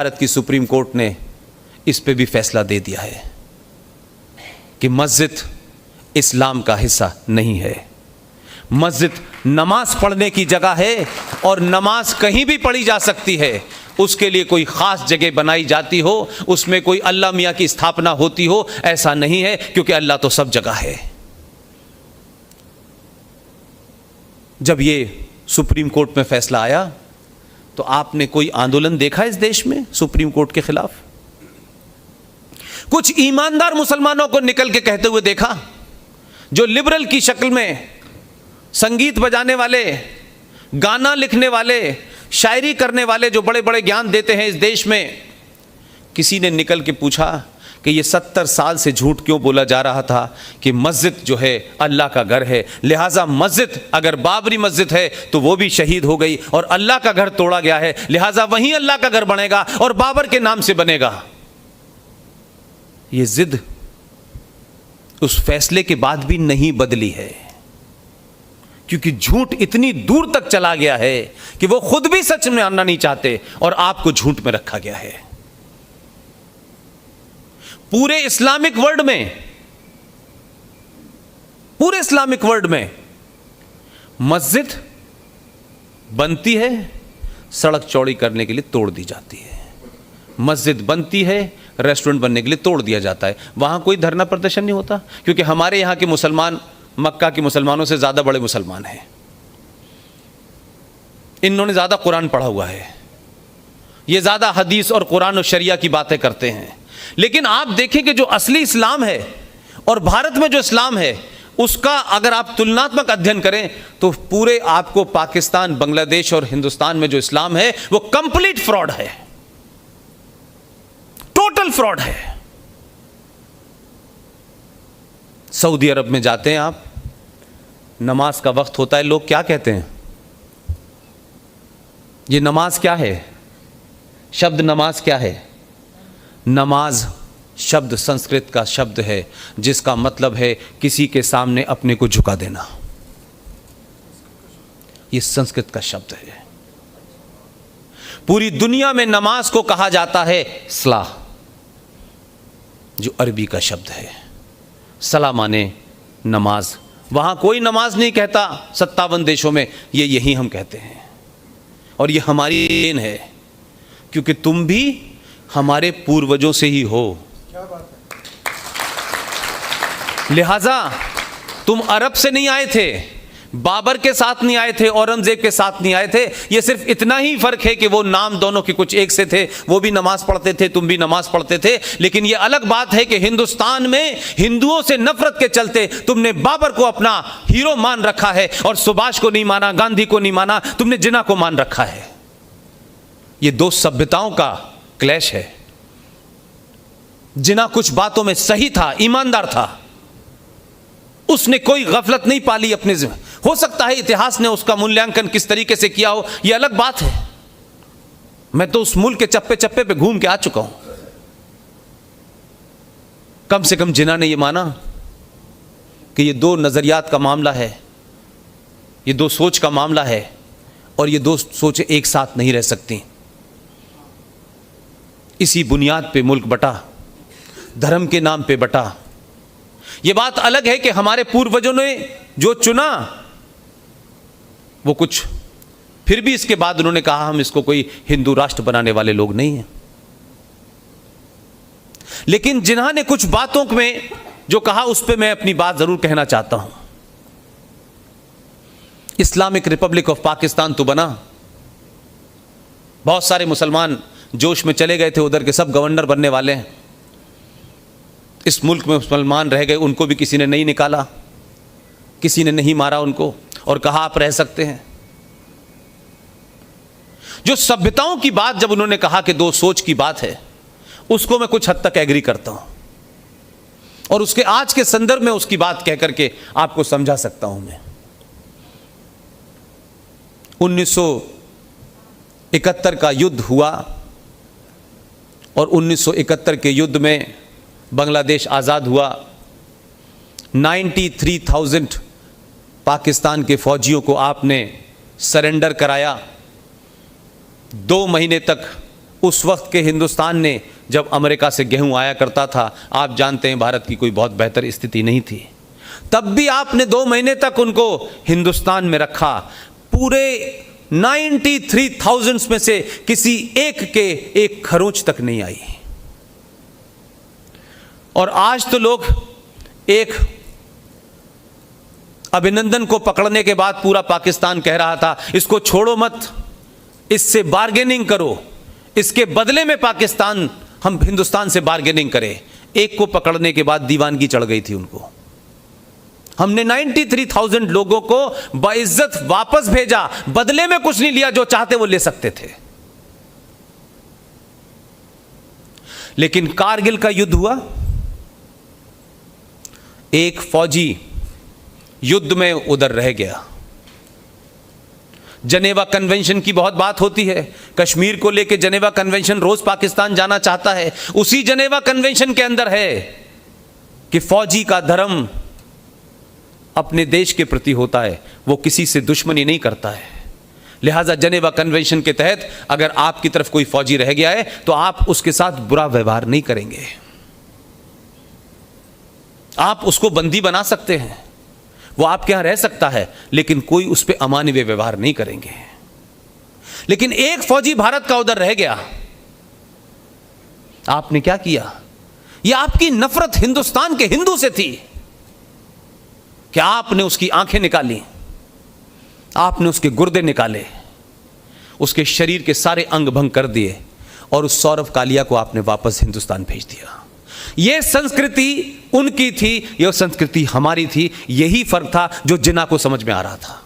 भारत की supreme court ने इस पे भी फैसला दे दिया है कि मस्जिद इस्लाम का हिस्सा नहीं है। मस्जिद नमाज पढ़ने की जगह है और नमाज कहीं भी पढ़ी जा सकती है। उसके लिए कोई ख़ास जगह बनाई जाती हो, उसमें कोई अल्लाह मियाँ की स्थापना होती हो, ऐसा नहीं है, क्योंकि अल्लाह तो सब जगह है। जब ये सुप्रीम कोर्ट में फैसला आया तो आपने कोई आंदोलन देखा इस देश में सुप्रीम कोर्ट के खिलाफ? कुछ ईमानदार मुसलमानों को निकल के कहते हुए देखा? जो लिबरल की शक्ल में संगीत बजाने वाले, गाना लिखने वाले, शायरी करने वाले, जो बड़े बड़े ज्ञान देते हैं इस देश में, किसी ने निकल के पूछा कि ये 70 साल से झूठ क्यों बोला जा रहा था कि मस्जिद जो है अल्लाह का घर है, लिहाजा मस्जिद अगर बाबरी मस्जिद है तो वो भी शहीद हो गई और अल्लाह का घर तोड़ा गया है, लिहाजा वहीं अल्लाह का घर बनेगा और बाबर के नाम से बनेगा। ये जिद उस फैसले के बाद भी नहीं बदली है, क्योंकि झूठ इतनी दूर तक चला गया है कि वो खुद भी सच में आना नहीं चाहते और आपको झूठ में रखा गया है। पूरे इस्लामिक वर्ल्ड में मस्जिद बनती है, सड़क चौड़ी करने के लिए तोड़ दी जाती है। मस्जिद बनती है, रेस्टोरेंट बनने के लिए तोड़ दिया जाता है। वहां कोई धरना प्रदर्शन नहीं होता, क्योंकि हमारे यहां के मुसलमान मक्का के मुसलमानों से ज्यादा बड़े मुसलमान हैं। इन्होंने ज्यादा कुरान पढ़ा हुआ है, ये ज्यादा हदीस और कुरान और शरिया की बातें करते हैं। लेकिन आप देखें कि जो असली इस्लाम है और भारत में जो इस्लाम है, उसका अगर आप तुलनात्मक अध्ययन करें तो पूरे आपको पाकिस्तान, बांग्लादेश और हिंदुस्तान में जो इस्लाम है वो कंप्लीट फ्रॉड है, टोटल फ्रॉड है। सऊदी अरब में जाते हैं आप, नमाज का वक्त होता है, लोग क्या कहते हैं? ये नमाज क्या है? शब्द नमाज क्या है? नमाज शब्द संस्कृत का शब्द है जिसका मतलब है किसी के सामने अपने को झुका देना। ये संस्कृत का शब्द है। पूरी दुनिया में नमाज को कहा जाता है सलाह, जो अरबी का शब्द है। सलाह माने नमाज। वहां कोई नमाज नहीं कहता 57 देशों में, ये यही हम कहते हैं। और ये हमारी देन है, क्योंकि तुम भी हमारे पूर्वजों से ही हो। क्या बात है। लिहाजा तुम अरब से नहीं आए थे, बाबर के साथ नहीं आए थे, औरंगजेब के साथ नहीं आए थे। ये सिर्फ इतना ही फर्क है कि वो नाम दोनों के कुछ एक से थे, वो भी नमाज पढ़ते थे, तुम भी नमाज पढ़ते थे। लेकिन ये अलग बात है कि हिंदुस्तान में हिंदुओं से नफरत के चलते तुमने बाबर को अपना हीरो मान रखा है और सुभाष को नहीं माना, गांधी को नहीं माना, तुमने जिन्ना को मान रखा है। ये दो सभ्यताओं का क्लैश है। जिन्ना कुछ बातों में सही था, ईमानदार था, उसने कोई गफलत नहीं पाली अपने जिम्मे। हो सकता है इतिहास ने उसका मूल्यांकन किस तरीके से किया हो, यह अलग बात है। मैं तो उस मुल्क के चप्पे चप्पे पे घूम के आ चुका हूं। कम से कम जिन्ना ने यह माना कि ये दो नजरियात का मामला है, ये दो सोच का मामला है और ये दो सोचें एक साथ नहीं रह सकती। इसी बुनियाद पे मुल्क बटा, धर्म के नाम पे बटा। यह बात अलग है कि हमारे पूर्वजों ने जो चुना वो कुछ, फिर भी इसके बाद उन्होंने कहा हम इसको कोई हिंदू राष्ट्र बनाने वाले लोग नहीं हैं। लेकिन जिन्होंने कुछ बातों में जो कहा उस पर मैं अपनी बात जरूर कहना चाहता हूं। इस्लामिक रिपब्लिक ऑफ पाकिस्तान तो बना, बहुत सारे मुसलमान जोश में चले गए थे, उधर के सब गवर्नर बनने वाले हैं। इस मुल्क में मुसलमान रह गए, उनको भी किसी ने नहीं निकाला, किसी ने नहीं मारा उनको और कहा आप रह सकते हैं। जो सभ्यताओं की बात जब उन्होंने कहा कि दो सोच की बात है, उसको मैं कुछ हद तक एग्री करता हूं और उसके आज के संदर्भ में उसकी बात कह करके आपको समझा सकता हूं। मैं 1971 का युद्ध हुआ और 1971 के युद्ध में बांग्लादेश आज़ाद हुआ। 93,000 पाकिस्तान के फौजियों को आपने सरेंडर कराया। 2 महीने तक उस वक्त के हिंदुस्तान ने, जब अमेरिका से गेहूं आया करता था, आप जानते हैं भारत की कोई बहुत बेहतर स्थिति नहीं थी, तब भी आपने 2 महीने तक उनको हिंदुस्तान में रखा। पूरे 93,000 में से किसी एक के एक खरोंच तक नहीं आई। और आज तो लोग एक अभिनंदन को पकड़ने के बाद पूरा पाकिस्तान कह रहा था इसको छोड़ो मत, इससे बार्गेनिंग करो, इसके बदले में पाकिस्तान, हम हिंदुस्तान से बार्गेनिंग करें। एक को पकड़ने के बाद दीवानगी चढ़ गई थी उनको। हमने 93,000 लोगों को बाइज्जत वापस भेजा, बदले में कुछ नहीं लिया, जो चाहते वो ले सकते थे। लेकिन कारगिल का युद्ध हुआ, एक फौजी युद्ध में उधर रह गया। जनेवा कन्वेंशन की बहुत बात होती है, कश्मीर को लेकर जनेवा कन्वेंशन रोज पाकिस्तान जाना चाहता है। उसी जनेवा कन्वेंशन के अंदर है कि फौजी का धर्म अपने देश के प्रति होता है, वो किसी से दुश्मनी नहीं करता है। लिहाजा जनेवा कन्वेंशन के तहत अगर आपकी तरफ कोई फौजी रह गया है तो आप उसके साथ बुरा व्यवहार नहीं करेंगे, आप उसको बंदी बना सकते हैं, वो आपके यहां रह सकता है, लेकिन कोई उस पर अमानवीय व्यवहार नहीं करेंगे। लेकिन एक फौजी भारत का उधर रह गया, आपने क्या किया? यह आपकी नफरत हिंदुस्तान के हिंदू से थी कि आपने उसकी आंखें निकाली, आपने उसके गुर्दे निकाले, उसके शरीर के सारे अंग भंग कर दिए और उस सौरभ कालिया को आपने वापस हिंदुस्तान भेज दिया। यह संस्कृति उनकी थी, यह संस्कृति हमारी थी। यही फर्क था जो जिन्ना को समझ में आ रहा था।